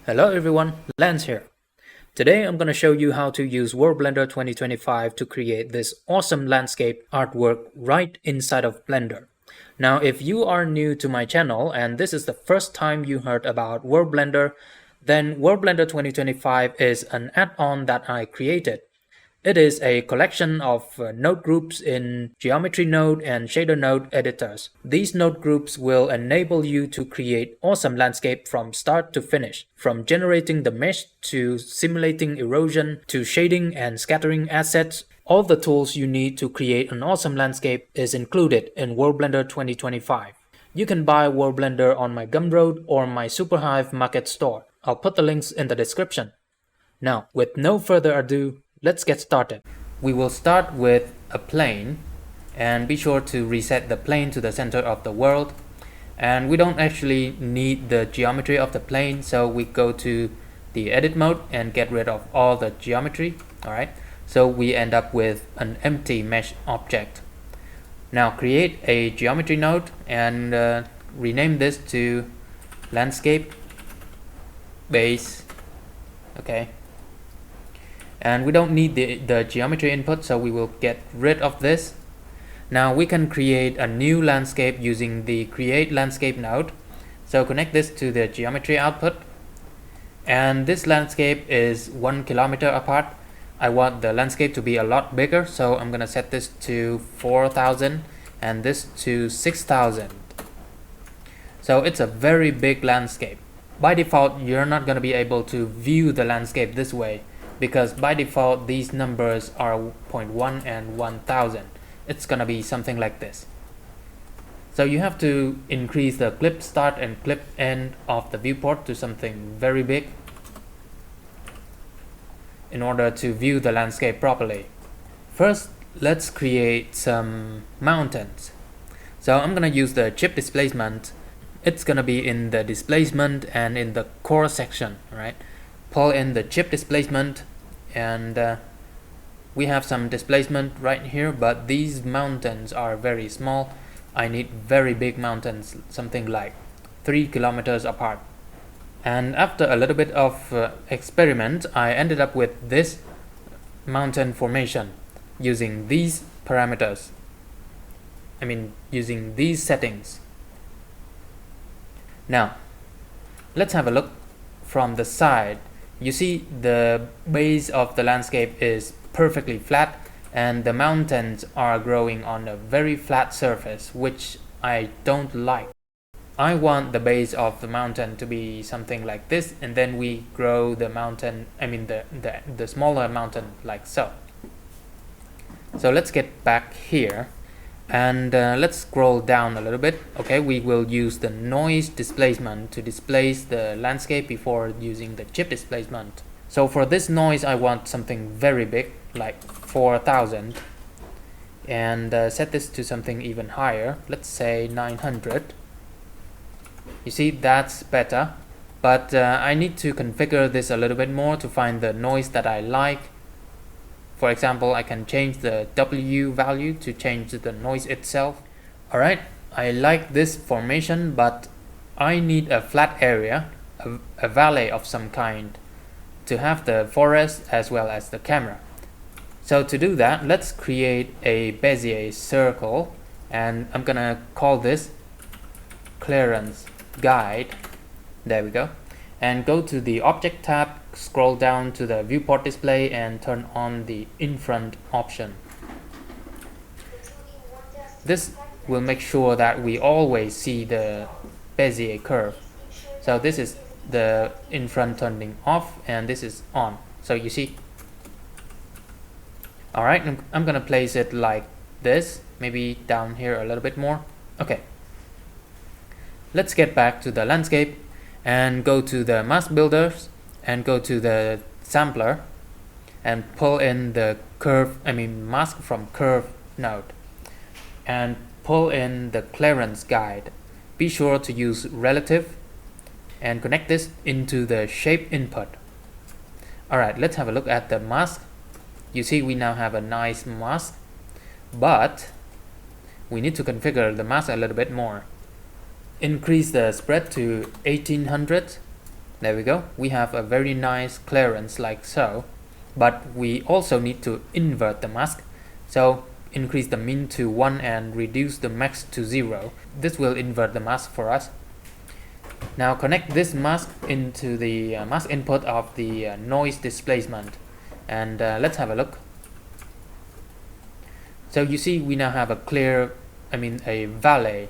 Hello everyone, Lance here. Today I'm going to show you how to use World Blender 2025 to create this awesome landscape artwork right inside of Blender. Now if you are new to my channel and this is the first time you heard about World Blender, then World Blender 2025 is an add-on that I created. It is a collection of node groups in Geometry Node and Shader Node editors. These node groups will enable you to create awesome landscape from start to finish, from generating the mesh to simulating erosion to shading and scattering assets. All the tools you need to create an awesome landscape is included in World Blender 2025. You can buy World Blender on my Gumroad or my Superhive Market store. I'll put the links in the description. Now, with no further ado, let's get started. We will start with a plane and be sure to reset the plane to the center of the world. And we don't actually need the geometry of the plane, so we go to the edit mode and get rid of all the geometry. Alright, so we end up with an empty mesh object. Now create a geometry node and rename this to landscape base. Okay. And we don't need the geometry input, so we will get rid of this. Now we can create a new landscape using the create landscape node. So connect this to the geometry output, and this landscape is 1 kilometer apart. I want the landscape to be a lot bigger, so I'm gonna set this to 4,000 and this to 6,000. So it's a very big landscape. By default, you're not gonna be able to view the landscape this way, because by default these numbers are 0.1 and 1000. It's gonna be something like this. So you have to increase the clip start and clip end of the viewport to something very big in order to view the landscape properly. First, let's create some mountains. So I'm gonna use the chip displacement. It's gonna be in the displacement and in the core section, right? Pull in the chip displacement, and we have some displacement right here, but these mountains are very small. I need very big mountains, something like 3 kilometers apart. And after a little bit of experiment, I ended up with this mountain formation using these parameters. Using these settings. Now let's have a look from the side. You see the base of the landscape is perfectly flat and the mountains are growing on a very flat surface, which I don't like. I want the base of the mountain to be something like this, and then we grow the mountain, the smaller mountain like so. So let's get back here and let's scroll down a little bit. Okay, we will use the noise displacement to displace the landscape before using the chip displacement. So for this noise I want something very big, like 4,000, and set this to something even higher, let's say 900. You see, that's better, but I need to configure this a little bit more to find the noise that I like. For example, I can change the W value to change the noise itself. Alright, I like this formation, but I need a flat area, a valley of some kind, to have the forest as well as the camera. So to do that, let's create a Bezier circle, and I'm gonna call this clearance guide. There we go. And go to the object tab, scroll down to the viewport display and turn on the in front option. This will make sure that we always see the Bezier curve. So this is the in front turning off and this is on. So you see. Alright, I'm gonna place it like this, maybe down here a little bit more. Okay. Let's get back to the landscape and go to the mask builders and go to the sampler and pull in the mask from curve node and pull in the clearance guide. Be sure to use relative and connect this into the shape input. Alright, let's have a look at the mask. You see, we now have a nice mask, but we need to configure the mask a little bit more. Increase the spread to 1800 There we go. We have a very nice clearance like so, but we also need to invert the mask. So increase the min to 1 and reduce the max to 0. This will invert the mask for us. Now connect this mask into the mask input of the noise displacement, and let's have a look. So you see we now have a clear, a valley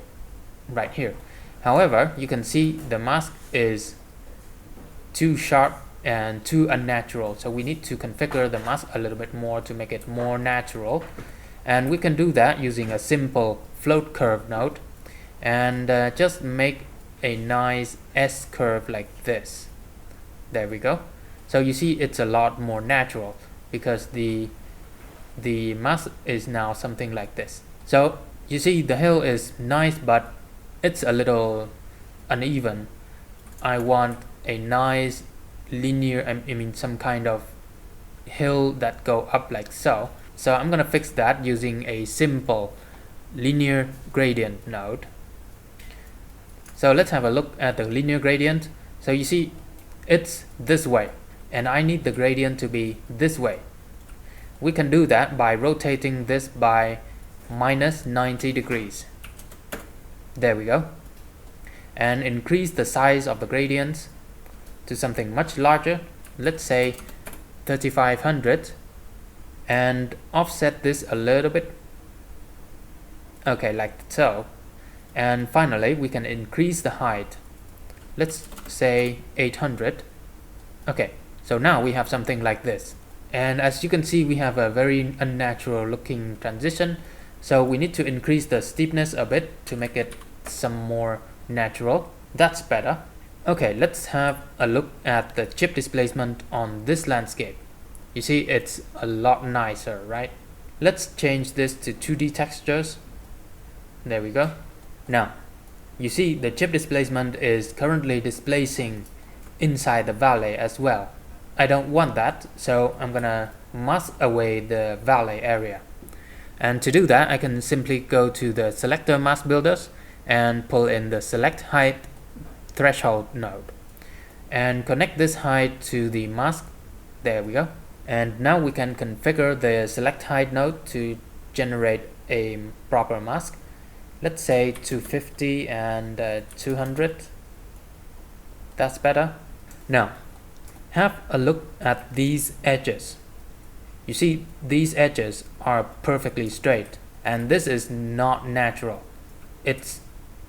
right here. However, you can see the mask is too sharp and too unnatural, so we need to configure the mask a little bit more to make it more natural, and we can do that using a simple float curve node, and just make a nice S curve like this. There we go. So you see it's a lot more natural because the mask is now something like this. So you see the hill is nice, but it's a little uneven. I want a nice linear, some kind of hill that go up like so. So I'm gonna fix that using a simple linear gradient node. So let's have a look at the linear gradient. So you see it's this way, and I need the gradient to be this way. We can do that by rotating this by minus 90 degrees. There we go. And increase the size of the gradients to something much larger, let's say 3500, and offset this a little bit. Okay, like so. And finally we can increase the height, let's say 800. Okay, so now we have something like this, and as you can see we have a very unnatural looking transition, so we need to increase the steepness a bit to make it some more natural. That's better. Okay, let's have a look at the chip displacement on this landscape. You see it's a lot nicer, right? Let's change this to 2D textures. There we go. Now you see the chip displacement is currently displacing inside the valley as well. I don't want that, so I'm gonna mask away the valley area. And to do that, I can simply go to the selector mask builders and pull in the select height threshold node and connect this height to the mask. There we go. And now we can configure the select height node to generate a proper mask. Let's say 250 and 200. That's better. Now have a look at these edges. You see these edges are perfectly straight, and this is not natural. It's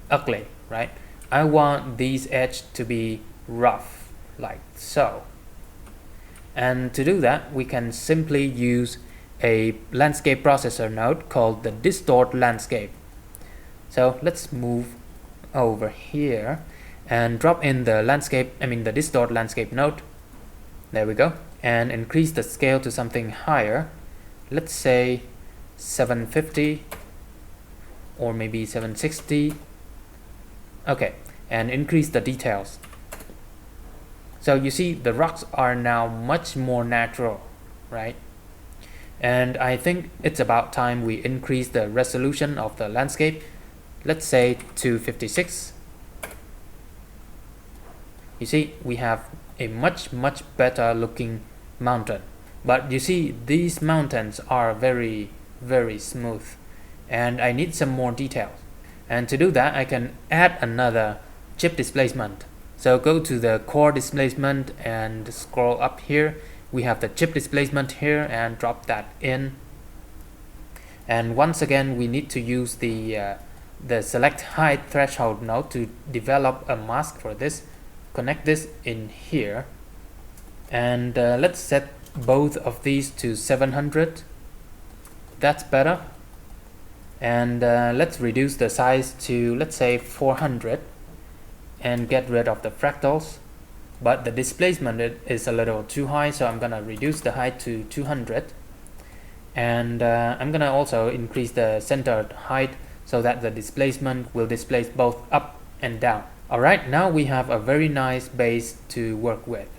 ugly, right? I want these edges to be rough like so. And to do that we can simply use a landscape processor node called the distort landscape. So let's move over here and drop in the the distort landscape node. There we go. And increase the scale to something higher. Let's say 750 or maybe 760. Okay, and increase the details. So you see the rocks are now much more natural, right? And I think it's about time we increase the resolution of the landscape. Let's say 256. You see we have a much better looking mountain, but you see these mountains are very smooth, and I need some more details. And to do that I can add another chip displacement. So go to the core displacement and scroll up here. We have the chip displacement here, and drop that in. And once again we need to use the select height threshold node to develop a mask for this. Connect this in here, and let's set both of these to 700. That's better. And let's reduce the size to, let's say, 400 and get rid of the fractals, but the displacement is a little too high, so I'm gonna reduce the height to 200. And I'm gonna also increase the center height so that the displacement will displace both up and down. Alright, now we have a very nice base to work with.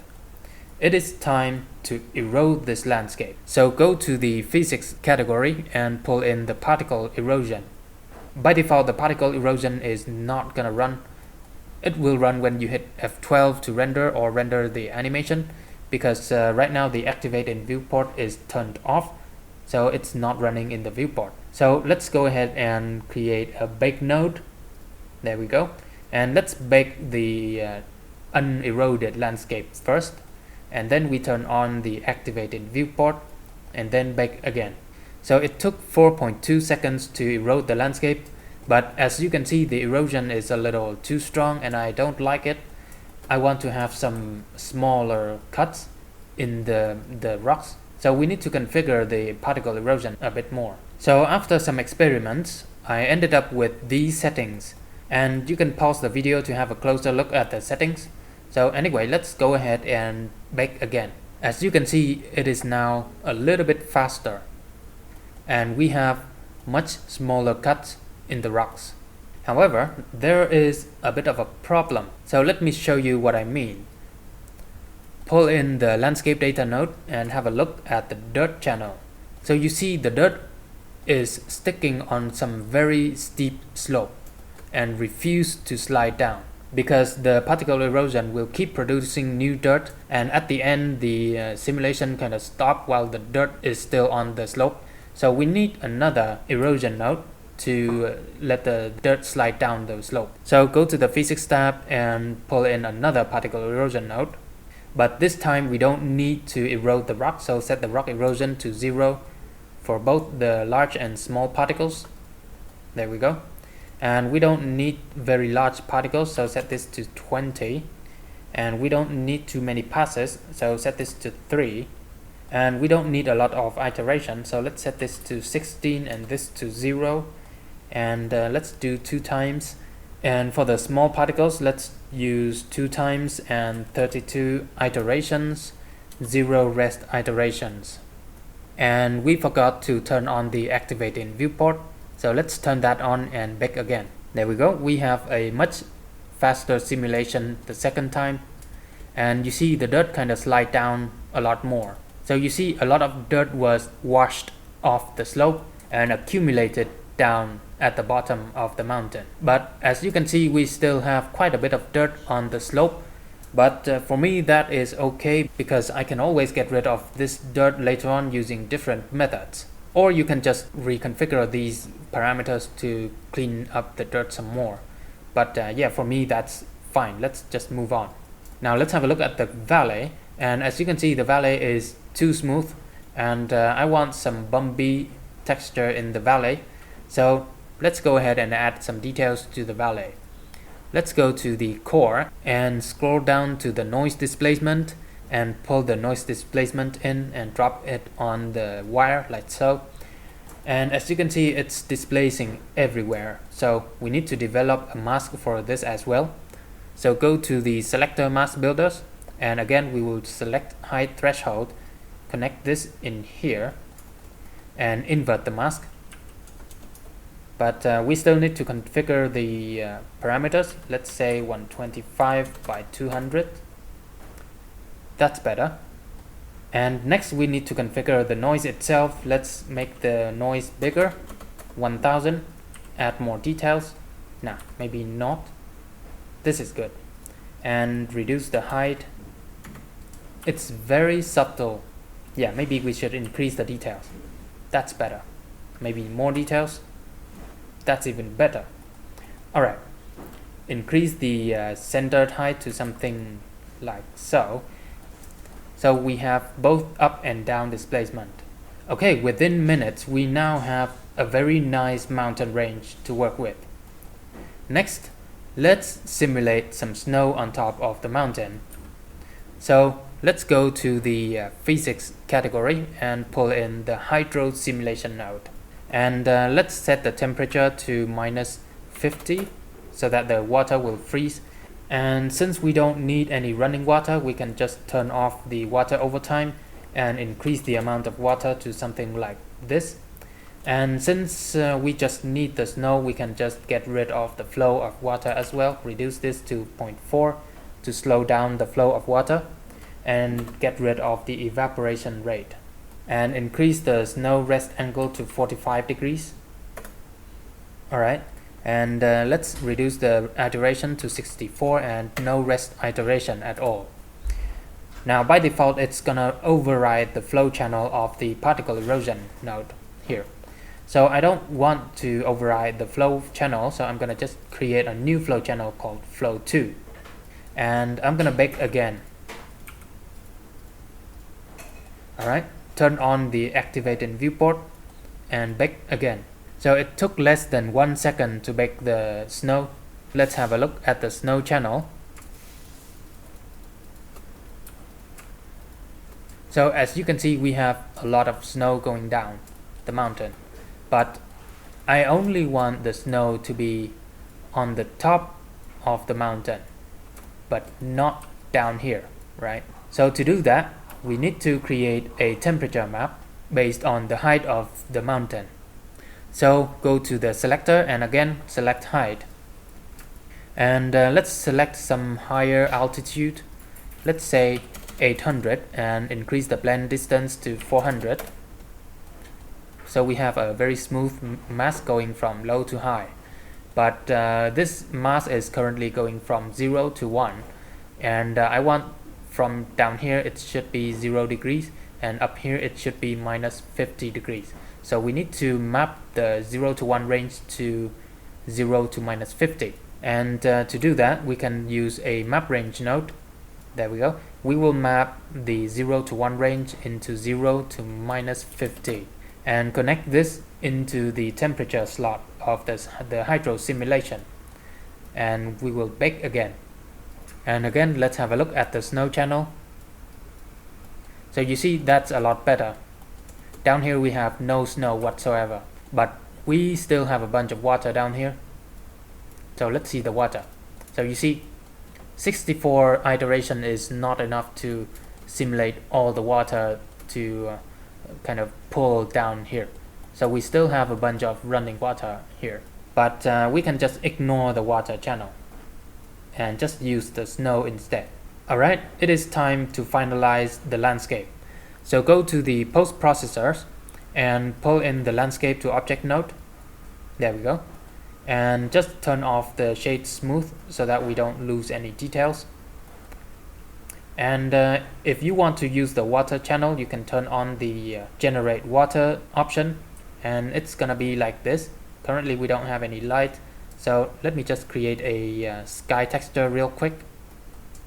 It is time to erode this landscape. So go to the physics category and pull in the particle erosion. By default the particle erosion is not gonna run, It will run when you hit F12 to render or render the animation, because right now the activate in viewport is turned off, so it's not running in the viewport. So let's go ahead and create a bake node. There we go. And let's bake the uneroded landscape first, and then we turn on the activate in viewport and then bake again. So it took 4.2 seconds to erode the landscape, but as you can see, the erosion is a little too strong and I don't like it. I want to have some smaller cuts in the rocks, so we need to configure the particle erosion a bit more. So after some experiments, I ended up with these settings, and you can pause the video to have a closer look at the settings. So anyway, let's go ahead and bake again. As you can see, it is now a little bit faster, and we have much smaller cuts in the rocks. However, there is a bit of a problem. So let me show you what I mean. Pull in the landscape data node and have a look at the dirt channel. So you see the dirt is sticking on some very steep slope and refuse to slide down, because the particle erosion will keep producing new dirt, and at the end the simulation kind of stops while the dirt is still on the slope. So we need another erosion node to let the dirt slide down the slope. So go to the physics tab and pull in another particle erosion node, but this time we don't need to erode the rock, so set the rock erosion to 0 for both the large and small particles. There we go. And we don't need very large particles, so set this to 20. And we don't need too many passes, so set this to 3. And we don't need a lot of iteration, so let's set this to 16 and this to 0. And let's do 2 times. And for the small particles, let's use 2 times and 32 iterations, 0 rest iterations. And we forgot to turn on the activate in viewport, so let's turn that on and bake again. There we go. We have a much faster simulation the second time, and you see the dirt kind of slide down a lot more. So you see a lot of dirt was washed off the slope and accumulated down at the bottom of the mountain. But as you can see, we still have quite a bit of dirt on the slope, but for me that is okay, because I can always get rid of this dirt later on using different methods. Or you can just reconfigure these parameters to clean up the dirt some more. But yeah, for me that's fine. Let's just move on. Now let's have a look at the valley, and as you can see, the valley is too smooth, and I want some bumpy texture in the valley. So let's go ahead and add some details to the valley. Let's go to the core and scroll down to the noise displacement and pull the noise displacement in and drop it on the wire like so. And as you can see, it's displacing everywhere, so we need to develop a mask for this as well. So go to the selector mask builders, and again we will select height threshold, connect this in here and invert the mask. But we still need to configure the parameters. Let's say 125 by 200. That's better. And next we need to configure the noise itself. Let's make the noise bigger, 1000. Add more details. Nah, maybe not. This is good. And reduce the height. It's very subtle. Yeah, maybe we should increase the details. That's better. Maybe more details. That's even better. Alright, increase the centered height to something like so. So we have both up and down displacement. Okay, within minutes we now have a very nice mountain range to work with. Next, let's simulate some snow on top of the mountain. So let's go to the physics category and pull in the hydro simulation node. And let's set the temperature to -50 so that the water will freeze. And since we don't need any running water, we can just turn off the water over time and increase the amount of water to something like this. And since we just need the snow, we can just get rid of the flow of water as well. Reduce this to 0.4 to slow down the flow of water and get rid of the evaporation rate. And increase the snow rest angle to 45 degrees. Alright, And let's reduce the iteration to 64 and no rest iteration at all. Now by default it's gonna override the flow channel of the particle erosion node here. So I don't want to override the flow channel, so I'm gonna just create a new flow channel called flow 2. And I'm gonna bake again. Alright, turn on the activated viewport and bake again. So it took less than 1 second to bake the snow. Let's have a look at the snow channel. So as you can see, we have a lot of snow going down the mountain, but I only want the snow to be on the top of the mountain, but not down here, right? So to do that, we need to create a temperature map based on the height of the mountain. So go to the selector and again select height. And let's select some higher altitude. Let's say 800 and increase the blend distance to 400. So we have a very smooth mask going from low to high. But this mask is currently going from 0 to 1. And I want from down here it should be 0 degrees and up here it should be minus 50 degrees. So we need to map the 0 to 1 range to 0 to minus 50. And to do that, we can use a map range node. There we go. We will map the 0 to 1 range into 0 to minus 50 and connect this into the temperature slot of the hydro simulation. And we will bake again. And again, let's have a look at the snow channel. So you see that's a lot better. Down here we have no snow whatsoever, but we still have a bunch of water down here. So let's see the water. So you see 64 iteration is not enough to simulate all the water to kind of pull down here. So we still have a bunch of running water here, but we can just ignore the water channel and just use the snow instead. Alright, it is time to finalize the landscape. So go to the post processors and pull in the landscape to object node. There we go. And just turn off the shade smooth so that we don't lose any details. And if you want to use the water channel, you can turn on the generate water option, and it's gonna be like this. Currently we don't have any light, so let me just create a sky texture real quick.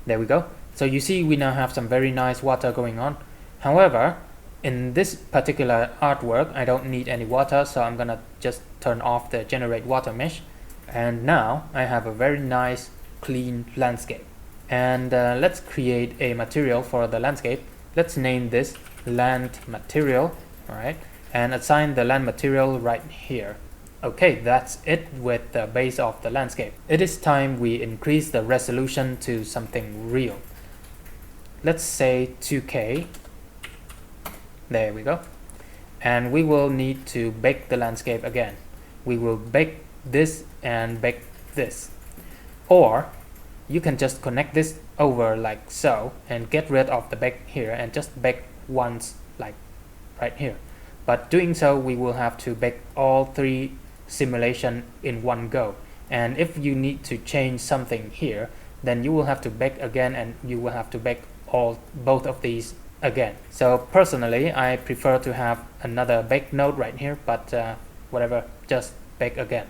There we go. So you see we now have some very nice water going on. However, in this particular artwork I don't need any water, so I'm gonna just turn off the generate water mesh, and now I have a very nice clean landscape. And let's create a material for the landscape. Let's name this land material. Alright, and assign the land material right here. Okay, that's it with the base of the landscape. It is time we increase the resolution to something real. Let's say 2K. There we go. And we will need to bake the landscape again. We will bake this and bake this. Or you can just connect this over like so and get rid of the bake here and just bake once like right here. But doing so, we will have to bake all three simulation in one go. And if you need to change something here, then you will have to bake again and you will have to bake both of these again. So personally, I prefer to have another bake node right here, but whatever, just bake again.